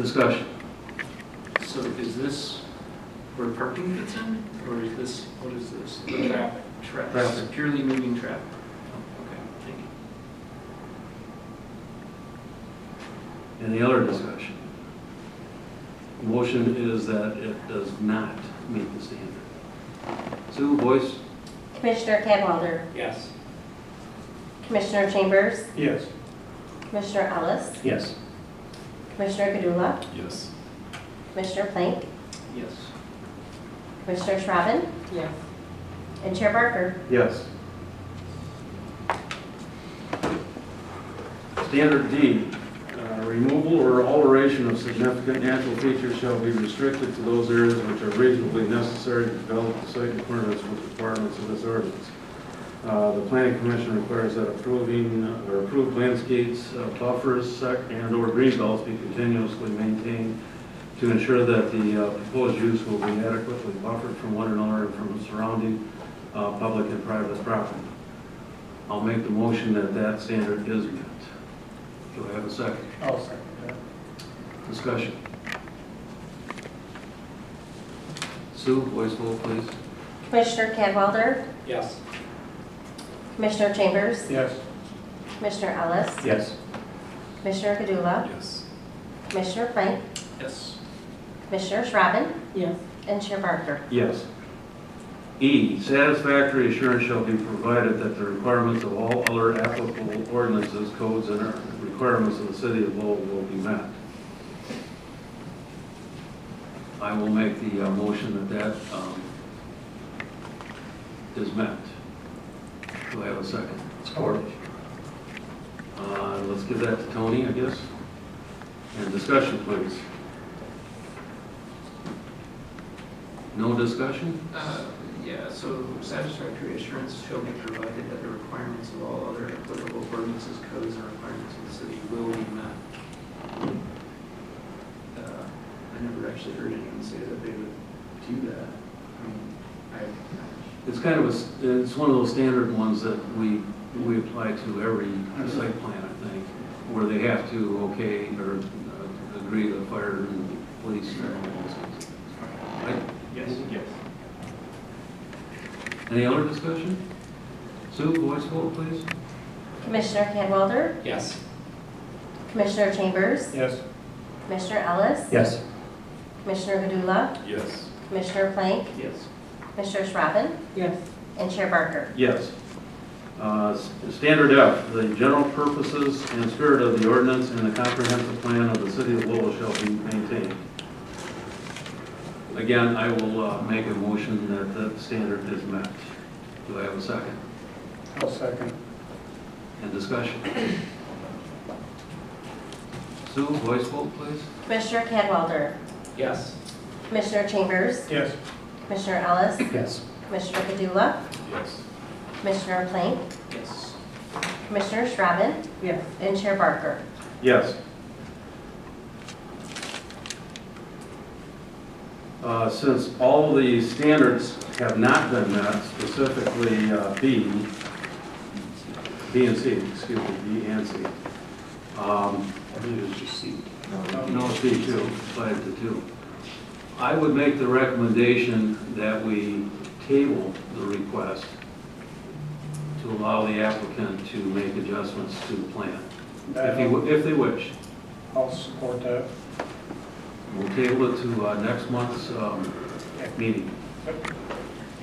Discussion. So is this where parking fits in, or is this, what is this? The Traffic. Traffic. Purely moving traffic. Oh, okay, thank you. Any other discussion? The motion is that it does not meet the standard. Sue, voice? Commissioner Cadwalder, Yes. Commissioner Chambers, Yes. Commissioner Ellis, Yes. Commissioner Gadula, Yes. Commissioner Plank, Yes. Commissioner Schraven, Yes. and Chair Barker. Yes. Standard D, removal or alteration of significant natural features shall be restricted to those areas which are reasonably necessary to develop the site in accordance with requirements of this ordinance. The planning commission requires that approved landscapes, buffers, and/or green belts be continuously maintained to ensure that the proposed use will be adequately buffered from one another and from surrounding public and private property. I'll make the motion that that standard is met. Do I have a second? I'll second that. Discussion. Sue, voice vote, please. Commissioner Cadwalder, Yes. Commissioner Chambers, Yes. Commissioner Ellis, Yes. Commissioner Gadula, Yes. Commissioner Plank, Yes. Commissioner Schraven, Yes. and Chair Barker. Yes. E, satisfactory assurance shall be provided that the requirements of all other applicable ordinances, codes, and requirements of the city of Lowell will be met. I will make the motion that is met. Do I have a second? Support. Let's give that to Tony, I guess. And discussion, please. No discussion? Yeah, so satisfactory assurance shall be provided that the requirements of all other applicable ordinances, codes, and requirements of the city will be met. I never actually heard anyone say that they would do that. I mean, It's kind of it's one of those standard ones that we apply to every site plan, I think, where they have to okay or agree with fire and police and all those things. Right? Yes. Yes. Any other discussion? Sue, voice vote, please. Commissioner Cadwalder, Yes. Commissioner Chambers, Yes. Commissioner Ellis, Yes. Commissioner Gadula, Yes. Commissioner Plank, Yes. Commissioner Schraven, Yes. and Chair Barker. Yes. Standard F, the general purposes and spirit of the ordinance and the comprehensive plan of the city of Lowell shall be maintained. Again, I will make a motion that that standard is met. Do I have a second? I'll second. And discussion? Sue, voice vote, please. Commissioner Cadwalder, Yes. Commissioner Chambers, Yes. Commissioner Ellis, Yes. Commissioner Gadula, Yes. Commissioner Plank, Yes. Commissioner Schraven, Yes. and Chair Barker. Yes. Since all the standards have not been met, specifically B and C, excuse me, B and C. I believe it was just C. No, it's B2, applied to 2. I would make the recommendation that we table the request to allow the applicant to make adjustments to the plan, if they wish. I'll support that. We'll table it to next month's meeting.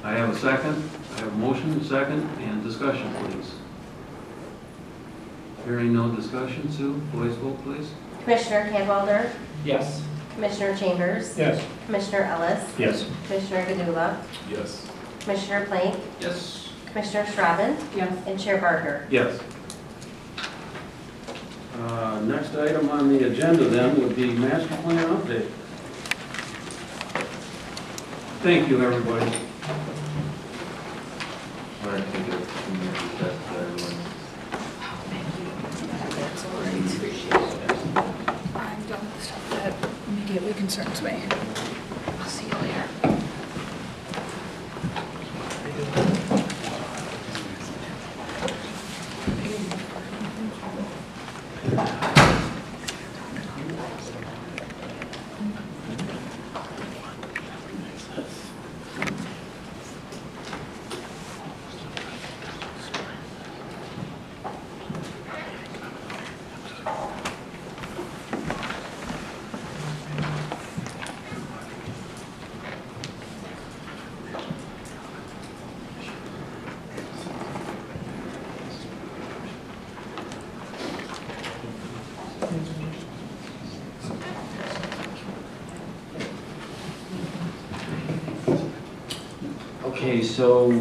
I have a second. I have a motion, second, and discussion, please. Hearing no discussion, Sue, voice vote, please. Commissioner Cadwalder, Yes. Commissioner Chambers, Yes. Commissioner Ellis, Yes. Commissioner Gadula, Yes. Commissioner Plank, Yes. Commissioner Schraven, Yes. and Chair Barker. Yes. Next item on the agenda then would be master plan update. Thank you, everybody. All right, thank you. That's everyone. I'm done with the stuff that immediately concerns me. I'll see you later. Okay, so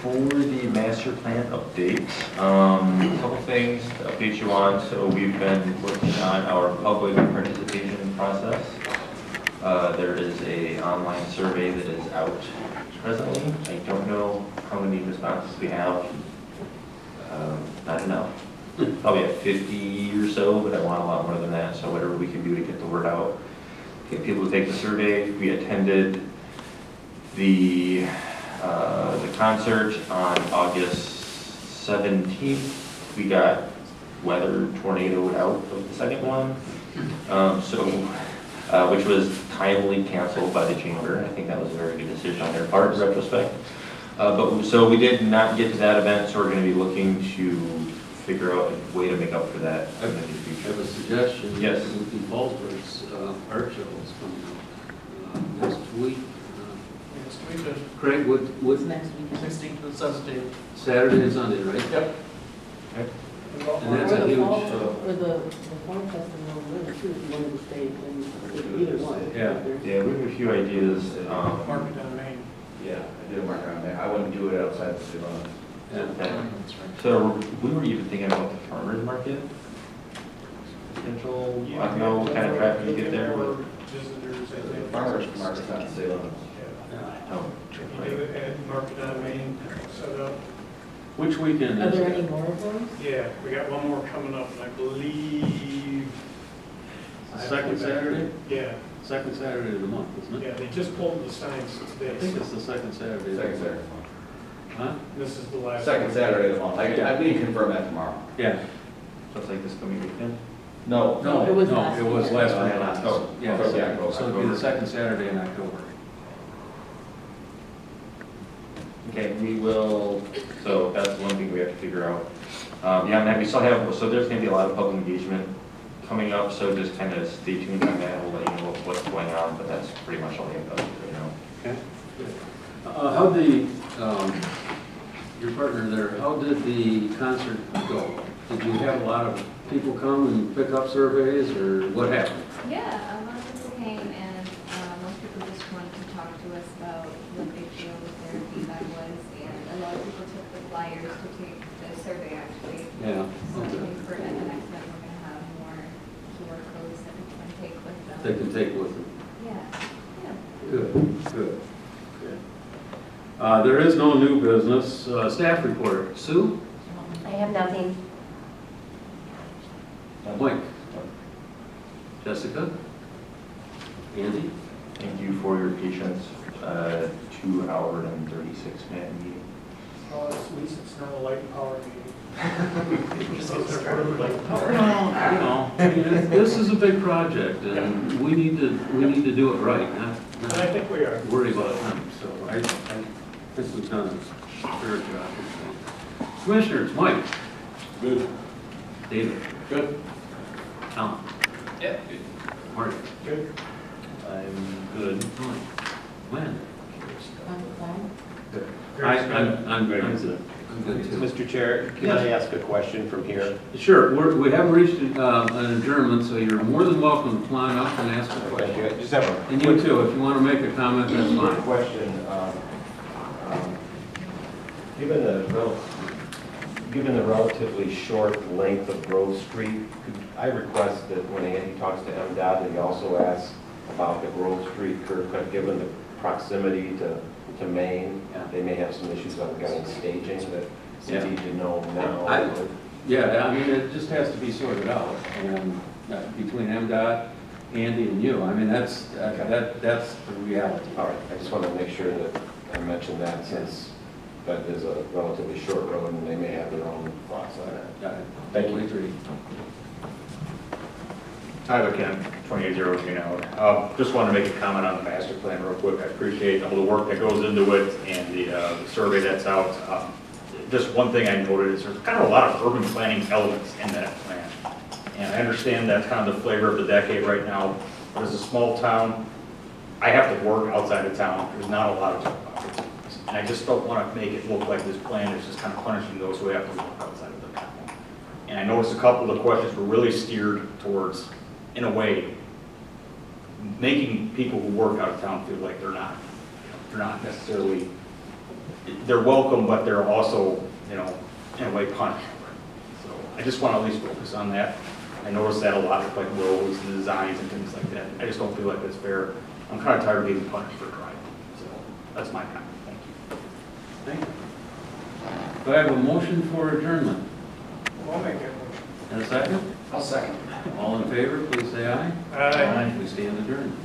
for the master plan update, a couple things to update you on. So we've been working on our public participation process. There is a online survey that is out presently. I don't know how many responses we have. Not enough. Probably at 50 or so, but I want a lot more than that. So whatever we can do to get the word out, get people to take the survey. We attended the concert on August 17th. We got weather tornadoed out of the second one, which was timely canceled by the chamber. I think that was a very good decision on their part in retrospect. So we did not get to that event, so we're going to be looking to figure out a way to make up for that in the near I future. have a suggestion. Yes. In Fallsburg's art show is coming up next week. Next week, Craig, what, Next week. 16th to 17th. Saturday and Sunday, right? Yep. And that's a huge, Or the farm festival, really, too, if you wanted to stay in either one. Yeah. Yeah, we have a few ideas. Market on Main. Yeah, I did a mark on that. I wouldn't do it outside the city limits. yeah. So we were even thinking about the farmer's market. Potential, I don't know what kind of traffic you get there, but. Visitors, I The think. farmer's market's not the city limits. Oh, You do it at Market on Main set up. Which weekend Are is there any it? more of those? Yeah, we got one more coming up, and I believe. Second Saturday? Yeah, Second Saturday of the month, isn't it? yeah, they just pulled the signs I today. think it's the second Saturday. Second Saturday. Huh? This is the last. Second Saturday of the month. We can confirm that tomorrow. Yeah. so it's like this coming weekend? No. No, It was no, last it was year. last Oh, week. yeah, last October. Yeah, October. so it'll be the second Saturday in October. Okay, we will, so that's one thing we have to figure out. Yeah, and then we still have, so there's gonna be a lot of public engagement coming up, so just kind of stay tuned on that, we'll let you know what's going on, but that's pretty much all we have right now. Okay. How'd your partner there, how did the concert go? Did you have a lot of people come and pick up surveys, or what happened? Yeah, a lot of people came and most people just wanted to talk to us about what they feel that their feedback was. And a lot of people took the flyers to take the survey actually. Yeah. So I think for at the next time, we're gonna have more QR codes that people can take with them. They can take with them. Yeah, yeah. Good, good. Okay. There is no new business. Staff report. Sue? I have nothing. Mike? Jessica? Andy? Thank you for your patience, 2 hour and 36-minute meeting. Oh, at least it's not a light and power meeting. This is a big project, and we need to do it right, not And I think we are. worry about time. So I think we've done a fair job. Commissioners, Mike? Good. David? Good. Alan? Yeah. Marty? Good. I'm good. When? On the plan? I'm good too. Mr. Chair, can I ask a question from here? Sure, we have reached an adjournment, so you're more than welcome to climb up and ask a question. I just have a And you too, if you want to make a comment, that's quick fine. question. Given the relatively short length of Grove Street, could I request that when he talks to MDOT, that he also asks about the Grove Street curb cut, given the proximity to Maine? Yeah. They may have some issues on getting staging that Yeah. we need to know now. Yeah, I mean, it just has to be sorted out, and between MDOT, Andy, and you, I mean, that's the reality. All right, I just want to make sure that I mentioned that since that is a relatively short road and they may have their own thoughts on it. Thank you. Agree. Tyler Kent, 2800 Green Island. Just wanted to make a comment on the master plan real quick. I appreciate all the work that goes into it and the survey that's out. Just one thing I noted is there's kind of a lot of urban planning elements in that plan. And I understand that's kind of the flavor of the decade right now. But as a small town, I have to work outside of town. There's not a lot of opportunities. And I just don't want to make it look like this plan is just kind of punishing those who have to work outside of the town. And I noticed a couple of the questions were really steered towards, in a way, making people who work out of town feel like they're not necessarily they're welcome, but they're also, in a way punished. So I just want to at least focus on that. I noticed that a lot with like roads and designs and things like that. I just don't feel like it's fair. I'm kind of tired of being punished for driving. So that's my comment. Thank you. Thank you. Do I have a motion for adjournment? I'll make that motion. And a second? I'll second. All in favor, please say aye. Aye. We stand adjourned.